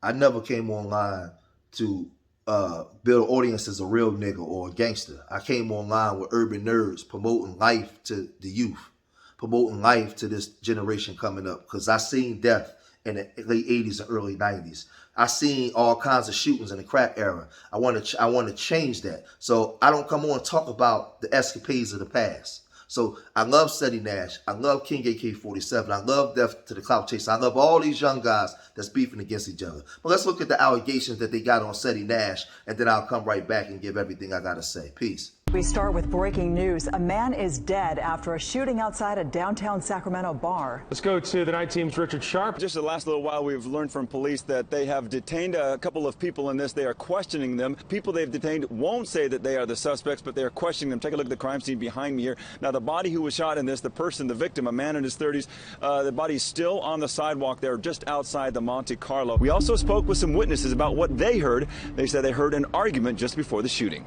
I never came online to build an audience as a real nigga or a gangster. I came online with urban nerds promoting life to the youth, promoting life to this generation coming up. Because I seen death in the late 80s and early 90s. I seen all kinds of shootings in the crack era. I want to change that. So I don't come on and talk about the escapades of the past. So I love Ceddy Nash. I love King AK47. I love Death to the Clout Chaser. I love all these young guys that's beefing against each other. But let's look at the allegations that they got on Ceddy Nash, and then I'll come right back and give everything I got to say. Peace. We start with breaking news. A man is dead after a shooting outside a downtown Sacramento bar. Let's go to the night team's Richard Sharp. Just the last little while, we've learned from police that they have detained a couple of people in this. They are questioning them. People they've detained won't say that they are the suspects, but they are questioning them. Take a look at the crime scene behind me here. Now, the body who was shot in this, the person, the victim, a man in his 30s, the body is still on the sidewalk there just outside the Monte Carlo. We also spoke with some witnesses about what they heard. They said they heard an argument just before the shooting.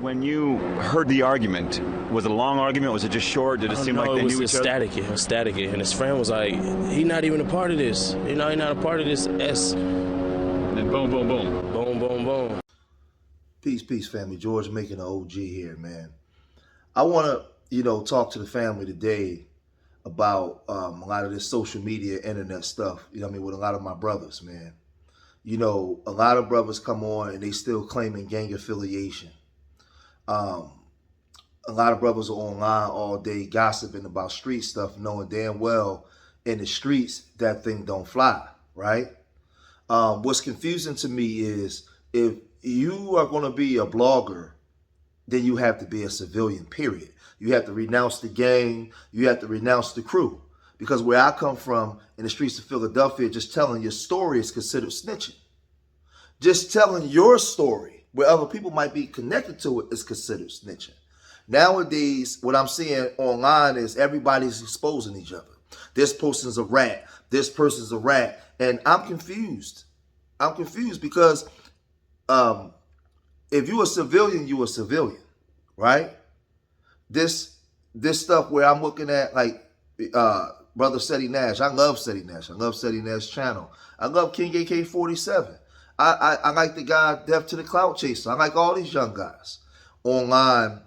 When you heard the argument, was it a long argument? Was it just short? Did it seem like they knew each other? It was static. And his friend was like, he not even a part of this. You know, he not a part of this S. And then boom, boom, boom. Boom, boom, boom. Peace, peace, family. George making an OG here, man. I want to, talk to the family today about a lot of this social media, internet stuff, with a lot of my brothers, man. A lot of brothers come on and they still claiming gang affiliation. A lot of brothers are online all day gossiping about street stuff, knowing damn well in the streets that thing don't fly, right? What's confusing to me is if you are going to be a blogger, then you have to be a civilian, period. You have to renounce the gang. You have to renounce the crew. Because where I come from in the streets of Philadelphia, just telling your story is considered snitching. Just telling your story where other people might be connected to it is considered snitching. Nowadays, what I'm seeing online is everybody's exposing each other. This person's a rat. This person's a rat. And I'm confused. I'm confused because if you're a civilian, you're a civilian, right? This stuff where I'm looking at like Brother Ceddy Nash. I love Ceddy Nash. I love Ceddy Nash channel. I love King AK47. I like the guy Death to the Clout Chaser. I like all these young guys online,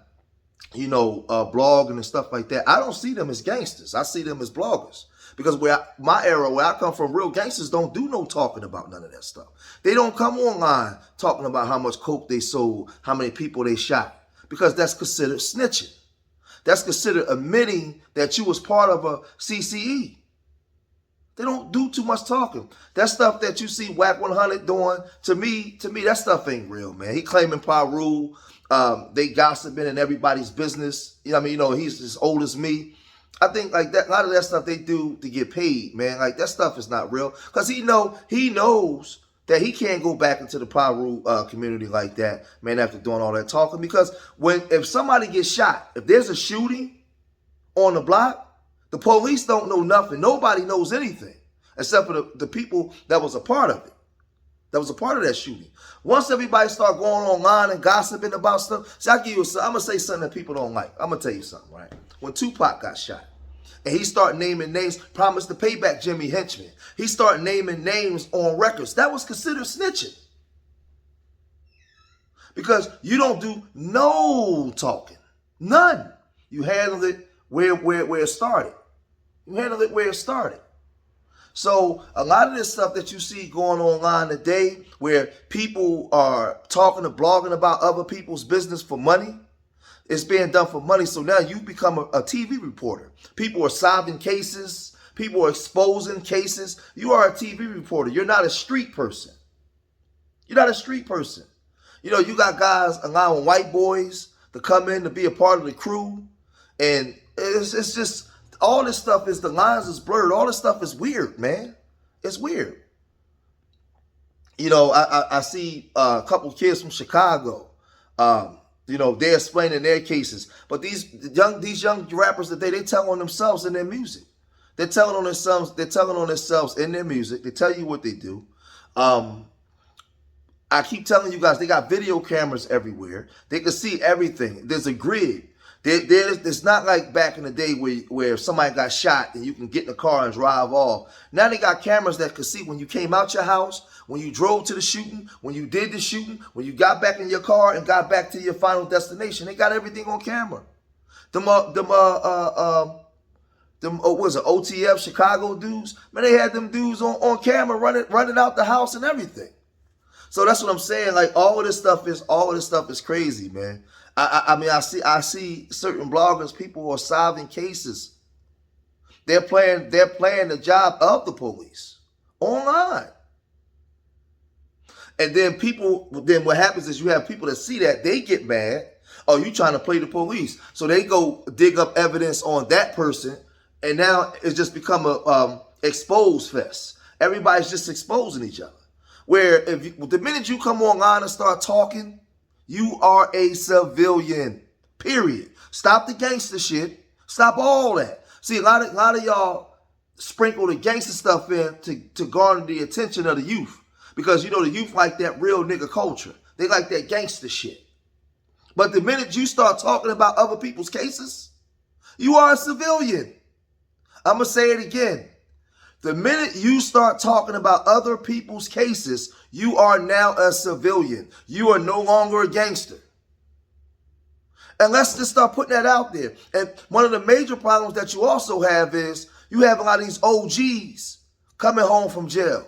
blogging and stuff like that. I don't see them as gangsters. I see them as bloggers. Because my era, where I come from, real gangsters don't do no talking about none of that stuff. They don't come online talking about how much coke they sold, how many people they shot. Because that's considered snitching. That's considered admitting that you was part of a CCE. They don't do too much talking. That stuff that you see Whack 100 doing, to me, that stuff ain't real, man. He claiming Paru. They gossiping in everybody's business. He's as old as me. I think like that, a lot of that stuff they do to get paid, man. Like that stuff is not real. Because he knows that he can't go back into the Paru community like that, man, after doing all that talking. Because if somebody gets shot, if there's a shooting on the block, the police don't know nothing. Nobody knows anything except for the people that was a part of it, that was a part of that shooting. Once everybody start going online and gossiping about stuff, see, I'm going to say something that people don't like. I'm going to tell you something, right? When Tupac got shot, and he started naming names, promised to pay back Jimmy Henchman. He started naming names on records. That was considered snitching. Because you don't do no talking. None. You handle it where it started. You handle it where it started. So a lot of this stuff that you see going online today where people are talking and blogging about other people's business for money, it's being done for money. So now you become a TV reporter. People are solving cases. People are exposing cases. You are a TV reporter. You're not a street person. You're not a street person. You got guys allowing white boys to come in to be a part of the crew. And it's just, all this stuff the lines is blurred. All this stuff is weird, man. It's weird. I see a couple of kids from Chicago. They're explaining their cases. But these young rappers today, they tell on themselves in their music. They're telling on themselves in their music. They tell you what they do. I keep telling you guys, they got video cameras everywhere. They can see everything. There's a grid. It's not like back in the day where somebody got shot and you can get in the car and drive off. Now they got cameras that can see when you came out your house, when you drove to the shooting, when you did the shooting, when you got back in your car and got back to your final destination. They got everything on camera. What was it, OTF Chicago dudes? Man, they had them dudes on camera running out the house and everything. So that's what I'm saying. Like all of this stuff is crazy, man. I mean, I see certain bloggers, people who are solving cases. They're playing the job of the police online. And then what happens is you have people that see that, they get mad. Oh, you trying to play the police. So they go dig up evidence on that person. And now it's just become a expose fest. Everybody's just exposing each other. Where the minute you come online and start talking, you are a civilian, period. Stop the gangster shit. Stop all that. See, a lot of y'all sprinkle the gangster stuff in to garner the attention of the youth. Because, the youth like that real nigga culture. They like that gangster shit. But the minute you start talking about other people's cases, you are a civilian. I'm going to say it again. The minute you start talking about other people's cases, you are now a civilian. You are no longer a gangster. And let's just start putting that out there. And one of the major problems that you also have is you have a lot of these OGs coming home from jail.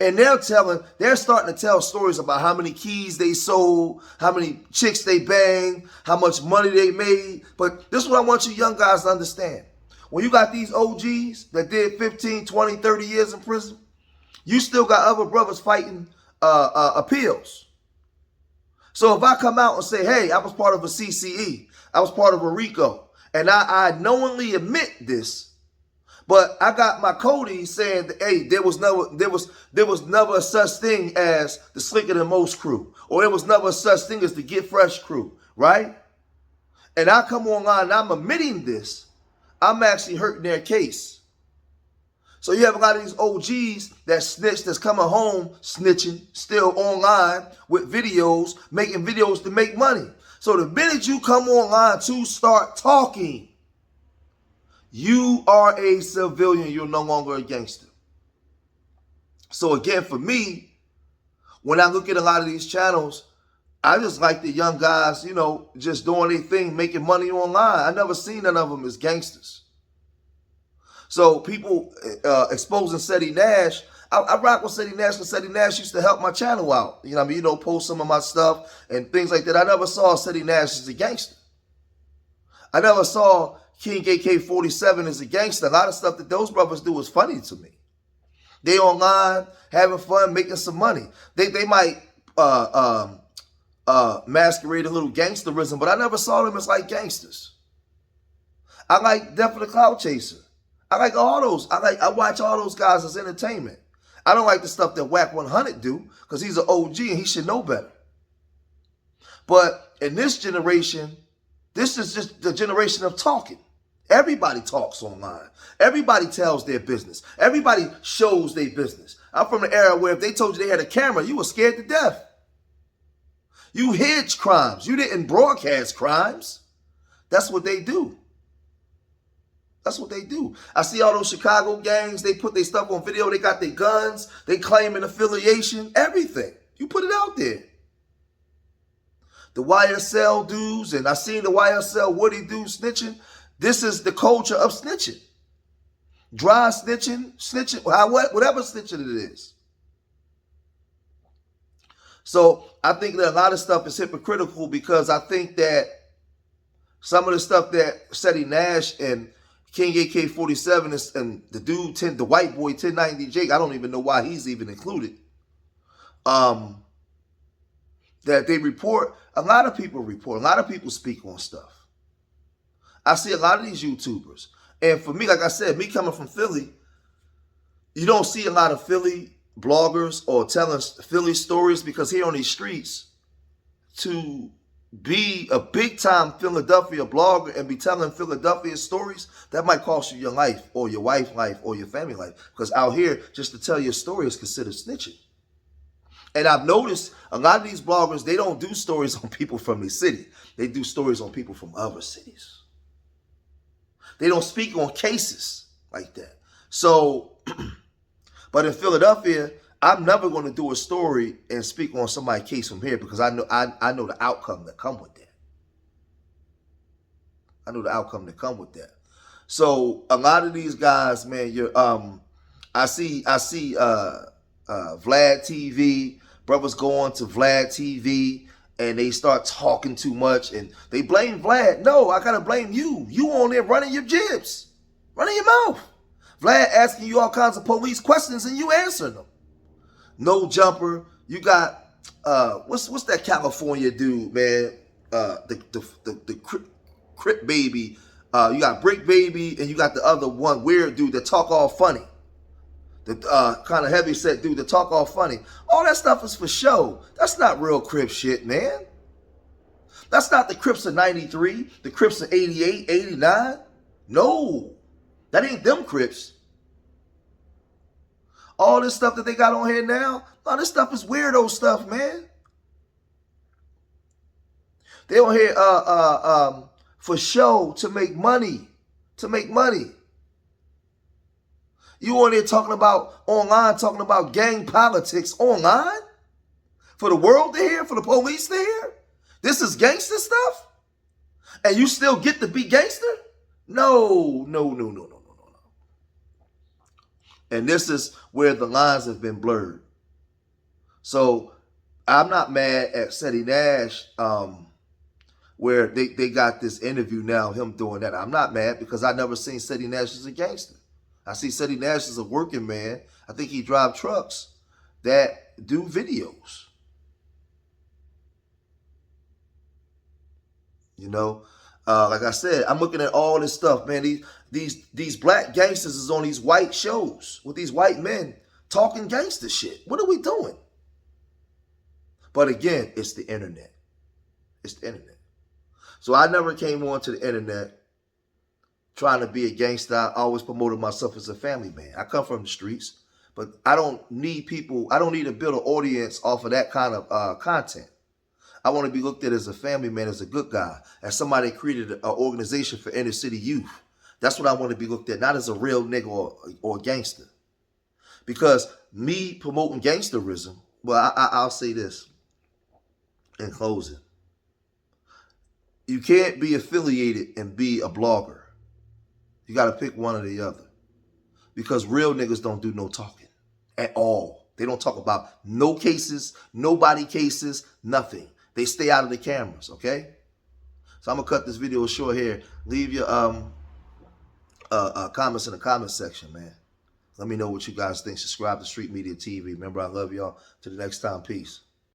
And they're starting to tell stories about how many keys they sold, how many chicks they banged, how much money they made. But this is what I want you young guys to understand. When you got these OGs that did 15, 20, 30 years in prison, you still got other brothers fighting appeals. So if I come out and say, hey, I was part of a CCE, I was part of a RICO, and I knowingly admit this, but I got my Cody saying that, hey, there was never such thing as the Slicker Than Most crew, or there was never such thing as the Get Fresh crew, right? And I come online and I'm admitting this, I'm actually hurting their case. So you have a lot of these OGs that snitch, that's coming home snitching, still online with videos, making videos to make money. So the minute you come online to start talking, you are a civilian. You're no longer a gangster. So again, for me, when I look at a lot of these channels, I just like the young guys, just doing their thing, making money online. I never seen none of them as gangsters. So people exposing Ceddy Nash, I rock with Ceddy Nash because Ceddy Nash used to help my channel out. Post some of my stuff and things like that. I never saw Ceddy Nash as a gangster. I never saw King AK47 as a gangster. A lot of stuff that those brothers do is funny to me. They online, having fun, making some money. They might masquerade a little gangsterism, but I never saw them as like gangsters. I like Death of the Clout Chaser. I like all those. I watch all those guys as entertainment. I don't like the stuff that Whack 100 do because he's an OG and he should know better. But in this generation, this is just the generation of talking. Everybody talks online. Everybody tells their business. Everybody shows their business. I'm from the era where if they told you they had a camera, you were scared to death. You hid crimes. You didn't broadcast crimes. That's what they do. That's what they do. I see all those Chicago gangs, they put their stuff on video, they got their guns, they claim an affiliation, everything. You put it out there. The YSL dudes, and I seen the YSL Woody dudes snitching. This is the culture of snitching. Dry snitching, whatever snitching it is. So I think that a lot of stuff is hypocritical because I think that some of the stuff that Ceddy Nash and King AK47 is, and the dude, the white boy 1090 Jake, I don't even know why he's even included. That they report, a lot of people speak on stuff. I see a lot of these YouTubers. And for me, like I said, me coming from Philly, you don't see a lot of Philly bloggers or telling Philly stories because here on these streets, to be a big-time Philadelphia blogger and be telling Philadelphia stories, that might cost you your life or your wife's life or your family life. Because out here, just to tell your story is considered snitching. And I've noticed a lot of these bloggers, they don't do stories on people from the city. They do stories on people from other cities. They don't speak on cases like that. So, but in Philadelphia, I'm never going to do a story and speak on somebody's case from here because I know the outcome that come with that. I know the outcome that come with that. So a lot of these guys, man, I see Vlad TV, brothers go on to Vlad TV and they start talking too much and they blame Vlad. No, I gotta blame you. You on there running your jibs, running your mouth. Vlad asking you all kinds of police questions and you answering them. No Jumper. You got what's that California dude, man? The Crip Baby. You got Brick Baby, and you got the other one weird dude that talk all funny. The kind of heavy set dude that talk all funny. All that stuff is for show. That's not real Crip shit, man. That's not the Crips of 93, the Crips of 88, 89. No, that ain't them Crips. All this stuff that they got on here now, no, this stuff is weirdo stuff, man. They on here for show to make money, You on there talking about online, talking about gang politics online? For the world to hear, for the police to hear? This is gangster stuff? And you still get to be gangster? No. And this is where the lines have been blurred. So I'm not mad at Ceddy Nash, where they got this interview now, him doing that. I'm not mad because I never seen Ceddy Nash as a gangster. I see Ceddy Nash as a working man. I think he drive trucks that do videos. You know, like I said, I'm looking at all this stuff, man. These black gangsters is on these white shows with these white men talking gangster shit. What are we doing? But again, it's the internet. It's the internet. So I never came onto the internet trying to be a gangster. I always promoted myself as a family man. I come from the streets, but I don't need people. I don't need to build an audience off of that kind of content. I want to be looked at as a family man, as a good guy, as somebody that created an organization for inner city youth. That's what I want to be looked at, not as a real nigga or gangster. Because me promoting gangsterism, well, I'll say this in closing. You can't be affiliated and be a blogger. You got to pick one or the other. Because real niggas don't do no talking at all. They don't talk about no cases, nobody cases, nothing. They stay out of the cameras, okay? So I'm going to cut this video short here. Leave your comments in the comment section, man. Let me know what you guys think. Subscribe to Street Media TV. Remember, I love y'all. Till the next time, peace.